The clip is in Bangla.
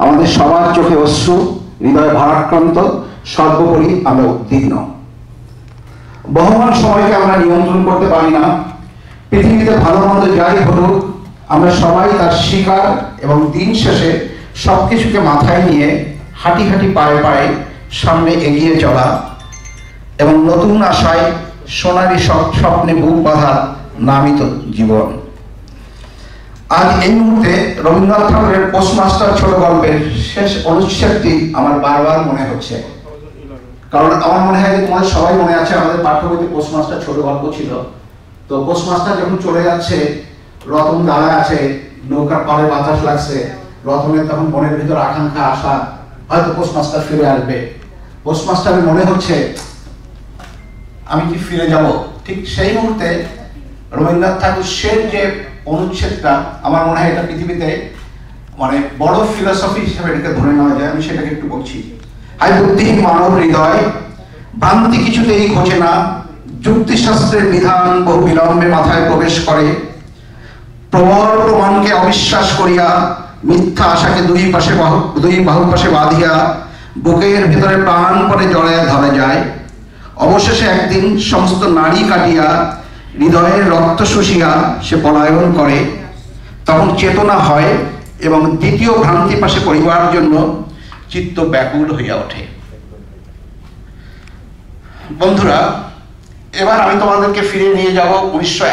আমাদের সবার চোখে অশ্রু, হৃদয় ভারাক্রান্ত, সর্বোপরি আমরা উদ্বিগ্ন। বহমান সময়কে আমরা নিয়ন্ত্রণ করতে পারি না। পৃথিবীতে ভালো মন্দ যাই ঘটুক, আমরা সবাই তার শিকার এবং দিন শেষে সবকিছুকে মাথায় নিয়ে হাঁটি হাঁটি পায়ে পায়ে সামনে এগিয়ে চলা এবং নতুন আশায় সোনালী স্বপ্নে বুক বাঁধার নামই তো জীবন। আজ এই মুহূর্তে রবীন্দ্রনাথ ঠাকুরের পোস্টমাস্টার ছোট গল্পের শেষ অনুচ্ছেদটি আমার বারবার মনে হচ্ছে, কারণ আমার মনে হয় যে তোমাদের সবাই মনে আছে আমাদের পাঠ্যবইতে পোস্টমাস্টার ছোট গল্প ছিল। তো পোস্টমাস্টার যখন চলে যাচ্ছে, রতন দাঁড়ায় আছে, নৌকার পাড়ে বাতাস লাগছে, রতনের তখন মনের ভিতর আকাঙ্ক্ষা, আশা, হয়তো পোস্টমাস্টার ফিরে আসবে। পোস্টমাস্টারের মনে হচ্ছে আমি কি ফিরে যাব। ঠিক সেই মুহূর্তে রবীন্দ্রনাথ ঠাকুর শেষ যে অনুচ্ছেদটা, আমার মনে হয় এটা পৃথিবীতে মানে বড় ফিলসফি হিসেবে এটাকে ধরে নেওয়া যায়। আমি সেটাকে একটু বলছি। হাই বুদ্ধিহীন মানব হৃদয়, ভ্রান্তি কিছুতেই ঘোচে না, যুক্তিশাস্ত্রের বিধান বহু বিলম্বে মাথায় প্রবেশ করে, প্রবল প্রমাণকে অবিশ্বাস করিয়া মিথ্যা আশাকে দুই বাহুর পাশে বাঁধিয়া বুকের ভিতরে প্রাণ পরে জড়াইয়া ধরা যায়। অবশেষে একদিন সমস্ত নাড়ি কাটিয়া হৃদয়ের রক্ত শুষিয়া সে পলায়ন করে। তখন চেতনা হয় এবং দ্বিতীয় ভ্রান্তি পাশে পড়িবার জন্য চিত্ত ব্যাকুল হইয়া ওঠে। বন্ধুরা, এবার আমি তোমাদেরকে ফিরে নিয়ে যাব 19